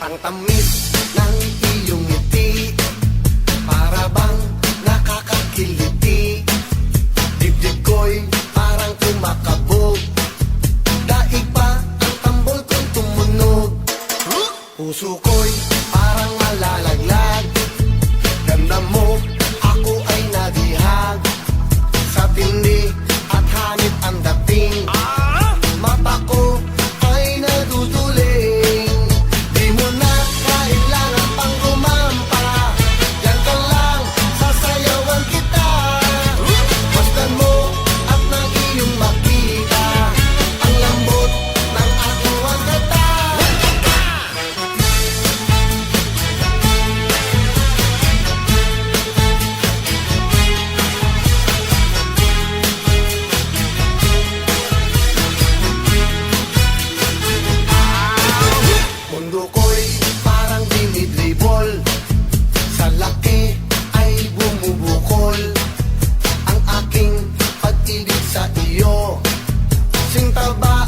Ang tamis ng iyong ngiti, para bang nakakakiliti. Dibdib ko'y parang kumakabog, daig pa ang tambol kong tumunog. Puso ko'y parang malalaglag, damdam mo ako ay nabihag. Sa tindi at hanip ang dating, mata ko ay naduduling. Di mo na kailangan pang rumampa, yan ka lang, sasayawan kita. Masdan mo at nang iyong makita, ang lambot ng aking wagata. Mundo ko'y parang dinidribol, sa laki ay bumubukol. Ang aking pag-ibig sa iyo, singtaba